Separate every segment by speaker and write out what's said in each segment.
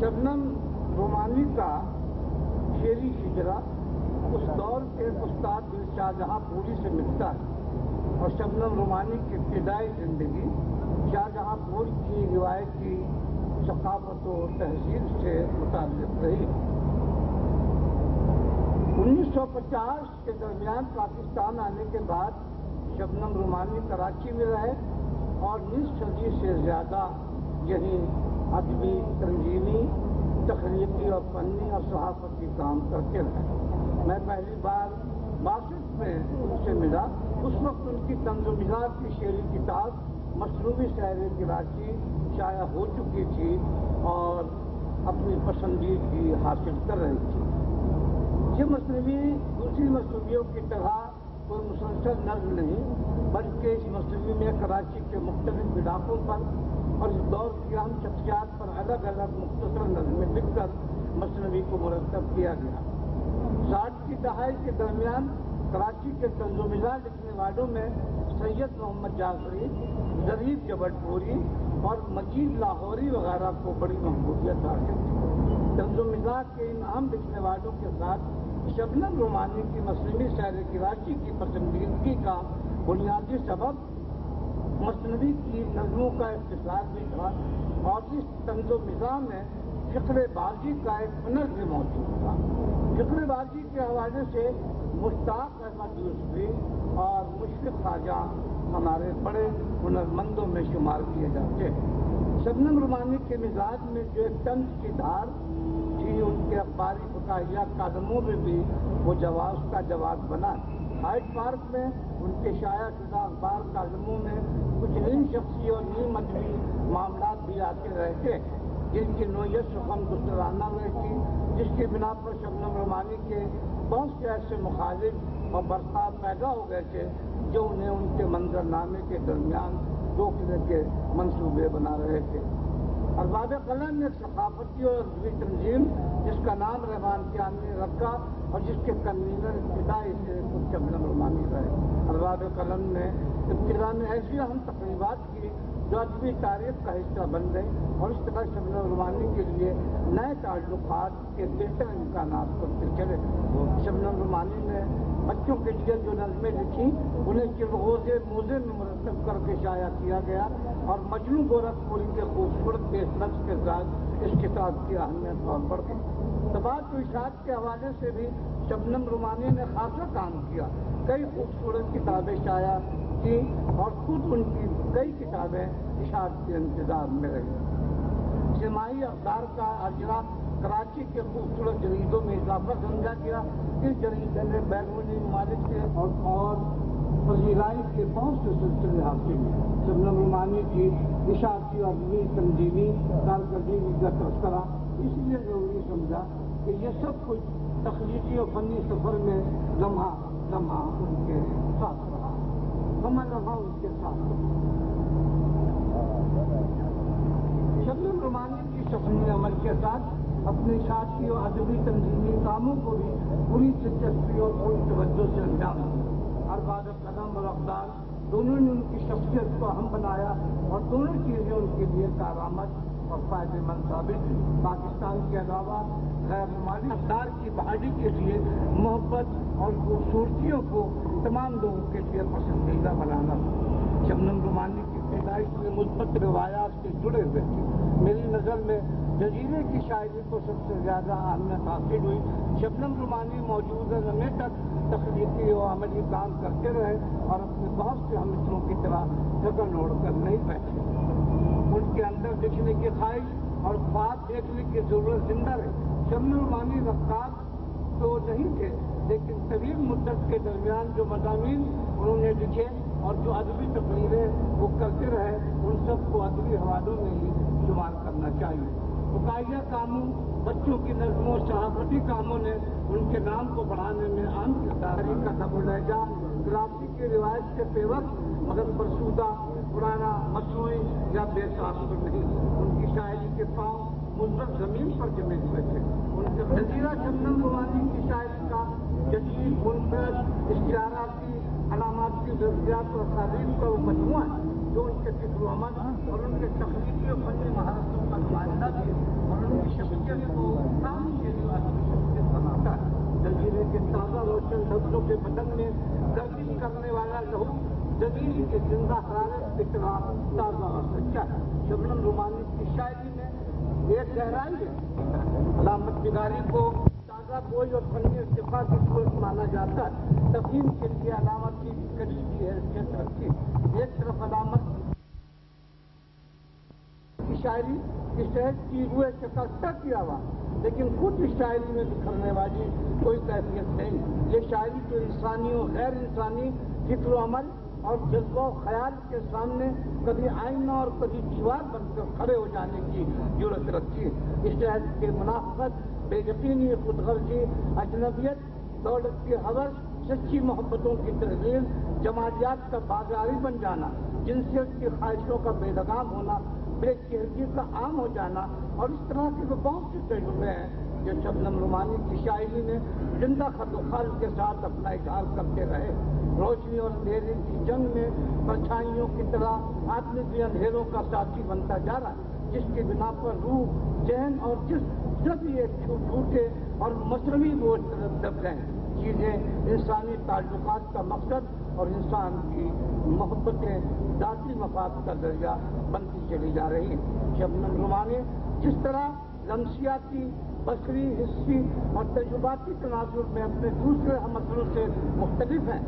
Speaker 1: शबनम रोमानी का शेरी शिजरा उस दौर के उस्ताद दिल शाहजहां पूरी से मिलता है और शबनम रोमानी की इब्तिदाई जिंदगी शाहजहां पूरी की रिवायती सकाफत और तहजीब से मुताल्लिक़ रही। 1950 के दरमियान पाकिस्तान आने के बाद शबनम रोमानी कराची में रहे और निस्फ सदी से ज़्यादा यहीं अदबी, तंजीमी, तखरीकी और फनी और सहाफ़ती काम करते रहे। मैं पहली बार 62 में उनसे मिला। उस वक्त उनकी तंज़-ओ-मिज़ाज की शेरी किताब मसनूई शायरी कराची शाया हो चुकी थी और अपनी पसंदीदगी हासिल कर रही थी। ये मसनवी दूसरी मसनवियों की तरह कोई मुसलसल नज़्म नहीं, बल्कि इस मसनवी में कराची के मुख्तलिफ इलाकों पर और इस दौर की अहम शख्सियात पर अलग अलग मुख्तसर नज़्में लिखकर मसनवी को मुरतब किया गया। 60 की दहाई के दरमियान कराची के तंज़-ओ-मिज़ाज लिखने वालों में सैयद मोहम्मद जाफरी, ज़रीफ जबलपुरी और मजीद लाहौरी वगैरह को बड़ी महबूबियत हासिल थी। तंज़-ओ-मिज़ाज के इन अहम लिखने वालों के साथ शबनम रोमानी की मसनवी शायरी कराची की पसंदीदगी का बुनियादी सबब मसनवी की नज़्मों का इख्तिसार भी था और इस तंज़-ओ-मिज़ाज में फ़िक्र-ए-बाज़ी का एक हुनर भी मौजूद था। फ़िक्र-ए-बाज़ी के हवाले से मुश्ताक अहमद यूसुफ़ी और मुशफ़िक़ ख़्वाजा हमारे बड़े हुनरमंदों में शुमार किए जाते हैं। शबनम रोमानी के मिजाज में जो एक तंज की धार थी, उनके अखबारी फकाहिया कालमों में भी वो जवाब का जवाब बना। हाइड पार्क में उनके शाया शुदा अखबार कालमों में कुछ नीम शख्सी और नीम अदबी मामला भी आते रहते, जिनकी नोयत सुखम दुस्तराना रहती, जिसकी बिना पर शबनम रोमानी के बहुत से ऐसे मुखालिफ और बरसात पैदा हो गए थे जो उन्हें उनके मंजरनामे के दरमियान रोकने के मंसूबे बना रहे थे। अरबाब कलम एक सकाफती और अदबी तंजीम जिसका नाम रहमान कियाम ने रखा और जिसके कन्वीनर इब्तिदाई से खुद शबनम रोमानी रहे। अरबाब कलम ने इब्तिदा में ऐसी अहम तकरीबात की जो अदबी तारीख का हिस्सा बन गई और इस तरह शबनम रोमानी के लिए नए ताल्लुकात के बेहतर इम्कानात करते चले। शबनम रोमानी ने बच्चों के लिए जो नज़में लिखी उन्हें चिरगोज़े मोज़े में मुरतब करके शाया किया गया और मजनू गोरखपुरी के खूबसूरत पेशनक्श के साथ इस किताब की अहमियत और बढ़ गई। तबात व इशाअत के हवाले से भी शबनम रोमानी ने खासा काम किया। कई खूबसूरत किताबें शाया की और खुद उनकी कई किताबें इशाअत के इंतजार में रही। इज्तिमाई अखबार का अजरा कराची के खूबसूरत जरीदों में इजाफा समझा गया। इस जरीदे ने बैरूनी ममालिक के और फजीलाई के बहुत से सिलसिले हासिल हुए। शबनम रोमानी की इशाअती और अदबी तंजीमी कारकर्दगी का तस्करा इसलिए जरूरी समझा कि ये सब कुछ तख्लीकी और फनी सफर में लम्हा लम्हा उनके साथ रहा, लम्हा उनके साथ रहा। शबनम रोमानी की शफ़नी अमल के साथ अपने इशाअती और अदबी तंजीमी कामों को भी पूरी दिलचस्पी और पूरी तवज्जो से अंजाम दिया। अरबाब कलम और अखबार दोनों ने उनकी शख्सियत को अहम बनाया और दोनों चीज़ें उनके लिए कारआमद और फ़ायदेमंद साबित हुई। पाकिस्तान के अलावा गैर ममालिक अखबार की बहाली के लिए मोहब्बत और खूबसूरतियों को तमाम लोगों के लिए पसंदीदा बनाना। शबनम रोमानी की पैदाइश में मुस्बत रिवायात से जुड़े हुए थे। मेरी नज़र में जजीरे की शायरी को सबसे ज़्यादा अहमियत हासिल हुई। शबनम रोमानी मौजूदा समय तक तख्लीकी और अमली काम करते रहे और अपने बहुत से हममित्रों की तरह जगह ओढ़ कर नहीं बैठे। उनके अंदर लिखने की ख्वाहिश और ख्वाब देखने की जरूरत जिंदा रही। शबनम रोमानी रफ्तार तो नहीं थे, लेकिन तवील मुद्दत के दरमियान जो मज़ामीन उन्होंने लिखे और जो अदबी तकरीरें वो करते रहे, उन सबको अदबी हवालों में ही शुमार करना चाहिए। फकाहिया कामों, बच्चों की नज़्मों, सहाफ़ती कामों ने उनके नाम को बढ़ाने में अहम किरदार का तबलहजा कराची की रिवायत से बेवक्त मगर फरसूदा, पुराना, मसनूई या बेसाख्त नहीं। उनकी शायरी के पाँव मुस्बत ज़मीन पर जमे हुए थे। उनके जजीरा शबनम रोमानी की शायरी का जदीद, मुनफरद, इश्तिहाराती, अलामाती ज़रूरियात और तारीफ का वो मजमुआ है जो उनके फ़िक्र-ओ-अमल और उनके तख्लीकी और फनी महारतों का नुमाइंदा भी और उनकी रोशन लफ्जों के बदन में गर्दिश करने वाला लहू जमीन के जिंदा हरारत इतना ताज़ा और सच्चा है। शबनम रूमानी की शायरी में एक गहराई है। अलामत बिगारी को ताज़ा बोझ और फनी इर्तिफा की सूरत माना जाता है। तफहीम के लिए अलामत की कड़ी की हैसियत रखी। एक तरफ अलामत की शायरी इस शहर की रूए शकस्ता किया हुआ, लेकिन खुद इस शायरी में बिखरने वाली कोई कैफियत नहीं। ये शायरी तो इंसानी और गैर इंसानी फिक्र अमल और जज्बा ख्याल के सामने कभी आईना और कभी दीवार बनकर खड़े हो जाने की जरूरत रखती है। इस शहर के मुनाफत, बेयकीनी, खुदगर्जी, अजनबियत, दौलत की हवस, सच्ची मोहब्बतों की तरजील, जमालियात का बाजारी बन जाना, जिनसियत की ख्वाहिशों का बेलगाम होना, बेचेहरगी का आम हो जाना और इस तरह के वो बहुत से तजुर्बे हैं जो शबनम रूमानी की शायरी में जिंदा खतोखाल के साथ अपना इजहार करते रहे। रोशनी और अंधेरे की जंग में परछाइयों की तरह आदमी भी अंधेरों का साथी बनता जा रहा है, जिसके बिना पर रूह, जहन और जिस्म सभी एक झूठे और मसनवी बोझ तरफ दब गए। चीजें इंसानी ताल्लुकात का मकसद और इंसान की मोहब्बतें जाती मफाद का दर्जा बनती चली जा रही हैं। शबनम रूमानी जिस तरह लमसियाती, बसरी, हिस्सी और तजुर्बाती तनाजुर में अपने दूसरे हमअसलों से मुख्तलिफ हैं,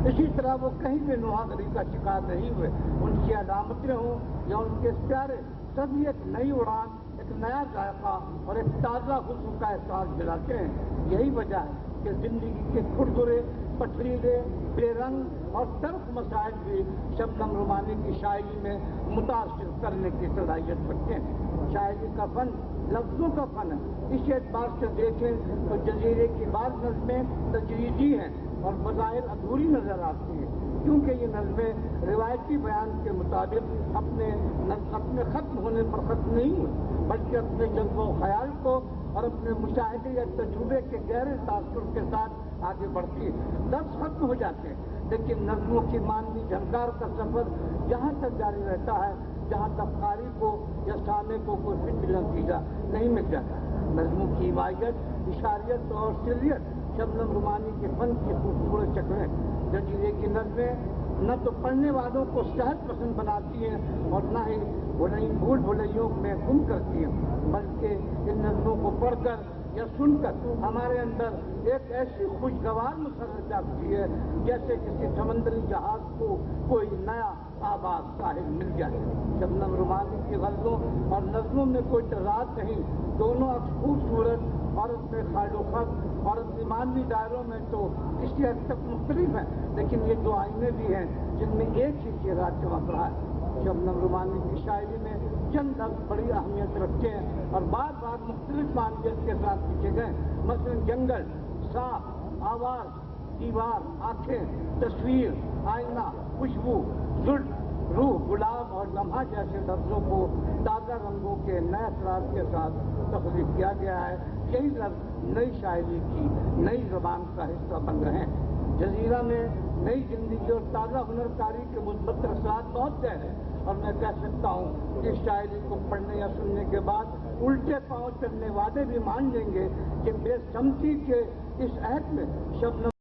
Speaker 1: इसी तरह वो कहीं भी नुहागरी का शिकार नहीं हुए। उनकी अलामतें हों या उनके प्यारे, सभी एक नई उड़ान, एक नया जायका और एक ताज़ा खुशबू का एहसास दिलाते हैं। यही वजह है कि जिंदगी के खुरदुरे, पथरीले, बेरंग और तर्क मसाइल भी शबनम रूमानी की शायरी में मुतासिर करने की सलाहियत रखते हैं। शायरी का फन लफ्जों का फन है। इस एतबार से देखें तो जजीरे की बाद नज़में तजरीदी हैं और बज़ाहिर अधूरी नजर आती है, क्योंकि ये नज़में रिवायती बयान के मुताबिक अपने खत्म होने पर खत्म नहीं हुए, बल्कि अपने जज्बो ख्याल को और अपने मुशाहिदे या तजुर्बे के गहरे तासुर के साथ आगे बढ़ती है। लफ्ज़ खत्म हो जाते हैं, लेकिन नज़मों की मानवी झनकार का सफर जहाँ तक जारी रहता है जहाँ तक कारी को या सामे को कोई फिक्र नतीजा नहीं मिल जाता। नज़मों की हिमायत, इशारियत और सिरियत शबनम रूमानी के फन की खूबसूरत शक्लें। जजीरे की नज़में न तो पढ़ने वालों को सहज पसंद बनाती हैं और न ही भूल भुलैयों में गुम करती हैं, बल्कि इन नज़मों को पढ़कर या सुनकर हमारे अंदर एक ऐसी खुशगवार मुसर्रत जागती है जैसे किसी समंदरी जहाज को कोई नया आबाद साहिल मिल जाए। शबनम रूमानी की गज़लों और नज़मों में कोई तज़ाद नहीं, दोनों खूबसूरत और अपने खालोखत और अपनी मानवी दायरों में तो इसी हद तक मुख्तलिफ है, लेकिन ये दो आईने भी हैं जिनमें एक ही चेहरा चमक रहा है। शबनम रूमानी की शायरी में चंद लफ्ज़ बड़ी अहमियत रखते हैं और बार बार मुख्तलिफ मानियत के साथ लिखे गए। मसलन जंगल, सांप, आवाज, दीवार, आंखें, तस्वीर, आईना, खुशबू, जुल्फ, रूह, गुलाब और लम्हा जैसे लफ्जों को ताज़ा रंगों के नए असरार के साथ तख्लीक किया गया है। यही लफ्ज़ नई शायरी की नई ज़बान का हिस्सा बन रहे हैं। जजीरा में नई जिंदगी और ताज़ा हुनरकारी के मुस्बत असरात बहुत गहरे हैं और मैं कह सकता हूँ कि शायरी को पढ़ने या सुनने के बाद उल्टे पांव चलने वाले भी मान लेंगे कि बेसमती के इस अहद में शबनम